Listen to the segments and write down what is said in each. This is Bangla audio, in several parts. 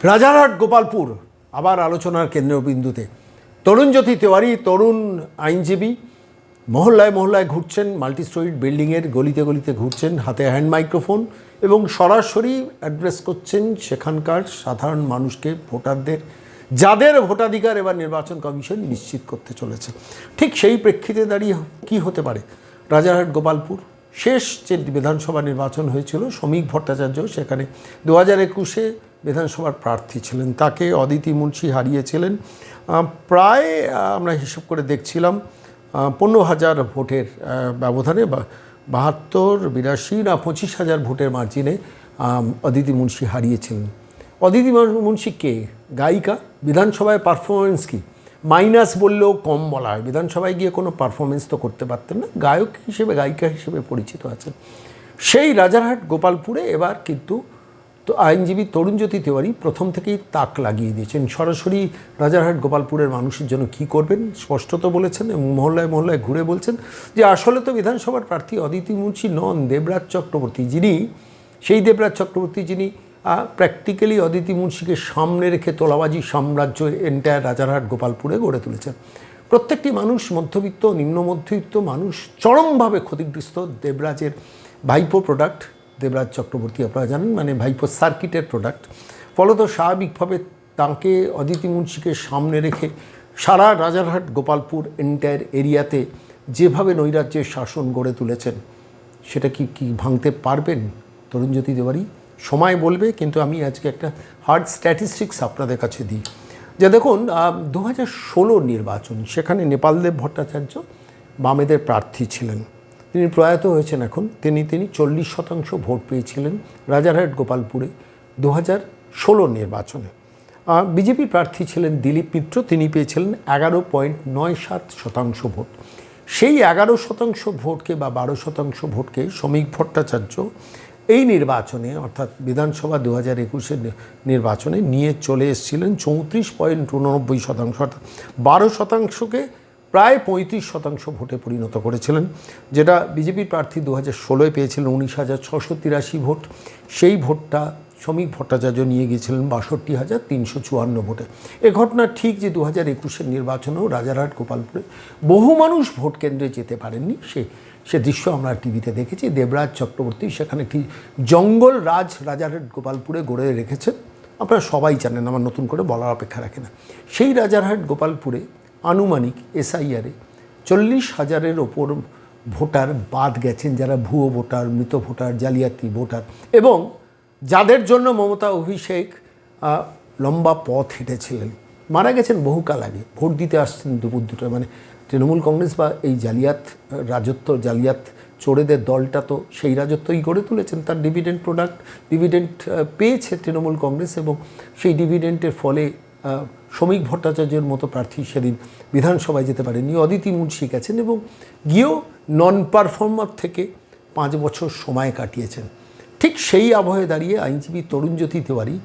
রাজারহাট গোপালপুর আবার আলোচনার কেন্দ্রবিন্দুতে। তরুণজ্যোতি তেওয়ারি তরুণ আইনজীবী মহল্লায় মহল্লায় ঘুরছেন, মাল্টি স্টোরিড বিল্ডিংয়ের গলিতে গলিতে ঘুরছেন, হাতে হ্যান্ড মাইক্রোফোন এবং সরাসরি অ্যাড্রেস করছেন সেখানকার সাধারণ মানুষকে, ভোটারদের, যাদের ভোটাধিকার এবার নির্বাচন কমিশন নিশ্চিত করতে চলেছে। ঠিক সেই প্রেক্ষিতে দাঁড়িয়ে কী হতে পারে রাজারহাট গোপালপুর? শেষ যে বিধানসভা নির্বাচন হয়েছিল, শ্রমিক ভট্টাচার্য সেখানে 2021-এ বিধানসভার প্রার্থী ছিলেন, তাকে অদিতি মুন্সি হারিয়েছিলেন প্রায়, আমরা হিসাব করে দেখছিলাম 15,000 ভোটের ব্যবধানে, 72, 82 না 25,000 ভোটের মার্জিনে অদিতি মুন্সি হারিয়েছিলেন। অদিতি মুন্সি কে? গায়িকা। বিধানসভায় পারফরমেন্স কি? মাইনাস বললেও কম বলা হয়। বিধানসভায় গিয়ে কোনো পারফরমেন্স তো করতে পারতেন না, গায়ক হিসেবে, গায়িকা হিসেবে পরিচিত আছেন। সেই রাজারহাট গোপালপুরে এবার কিন্তু আইনজীবী তরুণজ্যোতি তেওয়ারি প্রথম থেকেই তাক লাগিয়ে দিয়েছেন। সরাসরি রাজারহাট গোপালপুরের মানুষের জন্য কী করবেন স্পষ্টত বলেছেন এবং মহল্লায় মহল্লায় ঘুরে বলছেন যে আসলে তো বিধানসভার প্রার্থী অদিতি মুন্সি নন, দেবরাজ চক্রবর্তী, সেই দেবরাজ চক্রবর্তী যিনি প্র্যাকটিক্যালি অদিতি মুন্সিকে সামনে রেখে তোলাবাজি সাম্রাজ্য এন্টায়ার রাজারহাট গোপালপুরে গড়ে তুলেছেন। প্রত্যেকটি মানুষ, মধ্যবিত্ত, নিম্ন মধ্যবিত্ত মানুষ চরমভাবে ক্ষতিগ্রস্ত। দেবরাজের ভাইপো প্রোডাক্ট দেবরাজ চক্রবর্তী, আপনারা জানেন, মানে ভাইপো সার্কিটের প্রোডাক্ট। ফলত স্বাভাবিকভাবে তাঁকে, অদিতি মুন্সিকে সামনে রেখে সারা রাজারহাট গোপালপুর এন্টায়ার এরিয়াতে যেভাবে নৈরাজ্যের শাসন গড়ে তুলেছেন, সেটা কি ভাঙতে পারবেন তরুণজ্যোতি তেওয়ারি? সময় বলবে। কিন্তু আমি আজকে একটা হার্ড স্ট্যাটিস্টিক্স আপনাদের কাছে দিই, যে দেখুন 2016 নির্বাচন, সেখানে নেপালদেব ভট্টাচার্য বামেদের প্রার্থী ছিলেন, তিনি প্রয়াত হয়েছেন এখন। তিনি 40% ভোট পেয়েছিলেন রাজারহাট গোপালপুরে 2016 নির্বাচনে। বিজেপি প্রার্থী ছিলেন দিলীপ মিত্র, তিনি পেয়েছিলেন 11.97% ভোট। সেই 11% ভোটকে বা 12% ভোটকে শ্রমিক ভট্টাচার্য এই নির্বাচনে, অর্থাৎ বিধানসভা 2021-এর নির্বাচনে নিয়ে চলে এসেছিলেন 34.89%, অর্থাৎ 12%কে প্রায় 35% ভোটে পরিণত করেছিলেন। যেটা বিজেপির প্রার্থী 2016-এ পেয়েছিলেন 19,683 ভোট, সেই ভোটটা শ্রমিক ভট্টাচার্য নিয়ে গিয়েছিলেন 62,354 ভোটে। এ ঘটনা ঠিক যে 2021-এর নির্বাচনেও রাজারহাট গোপালপুরে বহু মানুষ ভোট কেন্দ্রে যেতে পারেননি, সে দৃশ্য আমরা টিভিতে দেখেছি। দেবরাজ চক্রবর্তী সেখানে একটি জঙ্গল রাজারহাট গোপালপুরে গড়ে রেখেছেন, আপনারা সবাই জানেন, আমার নতুন করে বলার অপেক্ষা রাখে না। সেই রাজারহাট গোপালপুরে আনুমানিক SIR-এ 40,000-এর ওপর ভোটার বাদ গেছেন, যারা ভুয়ো ভোটার, মৃত ভোটার, জালিয়াতি ভোটার, এবং যাদের জন্য মমতা অভিষেক লম্বা পথ হেঁটেছিলেন, মারা গেছেন বহুকাল আগে। ভোট দিতে আসছেন দুপুর দুটো, মানে তৃণমূল কংগ্রেস বা এই জালিয়াত চোরেদের দলটা তো সেই রাজত্বই গড়ে তুলেছেন। তার ডিভিডেন্ড পেয়েছে তৃণমূল কংগ্রেস, এবং সেই ডিভিডেন্টের ফলে শ্রমিক ভট্টাচার্যের মতো প্রার্থী সেদিন বিধানসভায় যেতে পারেননি। অদিতি মুন্সি গেছেন এবং গিয়েও নন পারফর্মার থেকে 5 বছর সময় কাটিয়েছেন। ঠিক সেই আবহে দাঁড়িয়ে আইনজীবী তরুণজ্যোতি তেওয়ারি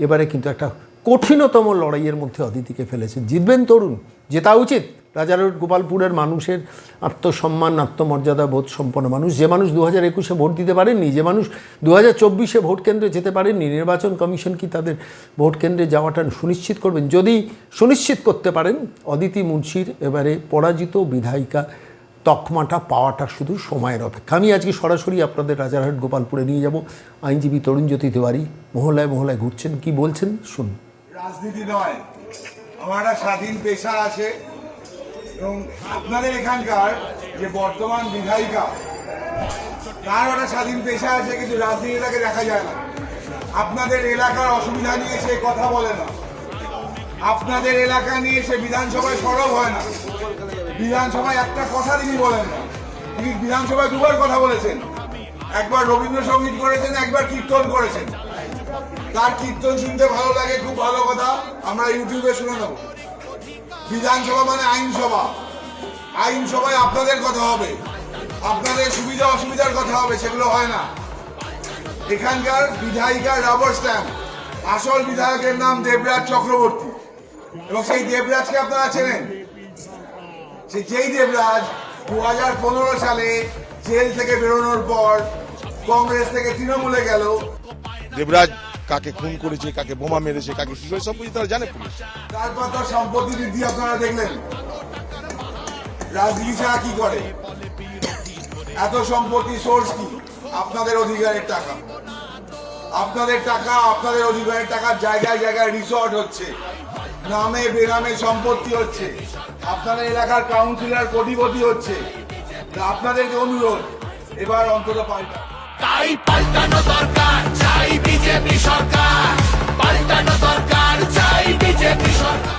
এবারে কিন্তু একটা কঠিনতম লড়াইয়ের মধ্যে অদিতিকে ফেলেছেন। জিতবেন তরুণ, জেতা উচিত। রাজারহাট গোপালপুরের মানুষের আত্মসম্মান, আত্মমর্যাদা বোধ সম্পন্ন মানুষ, যে মানুষ 2021-এ ভোট দিতে পারেননি, যে মানুষ 2024-এ ভোট কেন্দ্রে যেতে পারেননি, নির্বাচন কমিশন কি তাদের ভোট কেন্দ্রে যাওয়াটা সুনিশ্চিত করবেন? যদি সুনিশ্চিত করতে পারেন, অদিতি মুন্সির এবারে পরাজিত বিধায়িকা তকমাটা পাওয়াটা শুধু সময়ের অপেক্ষা। আমি আজকে সরাসরি আপনাদের রাজারহাট গোপালপুরে নিয়ে যাব। আইনজীবী তরুণজ্যোতি তেওয়ারি মহল্লায় মহল্লায় ঘুরছেন, কি বলছেন শুনুন। রাজনীতি নয়, আমার একটা স্বাধীন পেশা আছে, এবং আপনাদের এখানকার যে বর্তমান বিধায়িকা, তার একটা স্বাধীন পেশা আছে, কিন্তু রাজনীতিটাকে দেখা যায় না। আপনাদের এলাকার অসুবিধা নিয়ে সে কথা বলে না, আপনাদের এলাকা নিয়ে সে বিধানসভায় সরব হয় না, বিধানসভায় একটা কথা তিনি বলেন না। তিনি বিধানসভায় 2বার কথা বলেছেন, একবার রবীন্দ্রসঙ্গীত করেছেন, একবার কীর্তন করেছেন। তার কীর্তন শুনতে ভালো লাগে, খুব ভালো কথা, আমরা ইউটিউবে শুনে নেব। বিধানসভা মানে আইনসভা, আইনসভায় আপনাদের কথা হবে, আপনাদের সুবিধা অসুবিধার কথা হবে, সেগুলো হয় না। এখানকার বিধায়িকার রাবার স্ট্যাম্প, আসল বিধায়কের নাম দেবরাজ চক্রবর্তী, এবং সেই দেবরাজকে আপনারা চেনেন। যেই দেবরাজ 2015 সালে জেল থেকে বেরোনোর পর কংগ্রেস থেকে তৃণমূলে গেল। দেবরাজ কাকে খুন করেছে, কাকে বোমা মেরেছে, কাকে কি করে, সব কিছু তারা জানে পুলিশ। তারপর তো সম্পত্তি বৃদ্ধি আপনারা দেখলেন, রাজনীতি ছাড়া কি করে? এত সম্পত্তি সোর্স কি? আপনাদের অধিকারের টাকা, আপনাদের টাকা, আপনাদের অধিকারের টাকা। জায়গায় জায়গায় রিসর্ট হচ্ছে, নামে বেনামে সম্পত্তি হচ্ছে, আপনাদের এলাকার কাউন্সিলর কোটিপতি হচ্ছে। তা আপনাদেরকে অনুরোধ, এবার অন্তত পাল্টা। তাই পাল্টানো দরকার, চাই বিজেপি সরকার, পাল্টানো দরকার, চাই বিজেপি সরকার।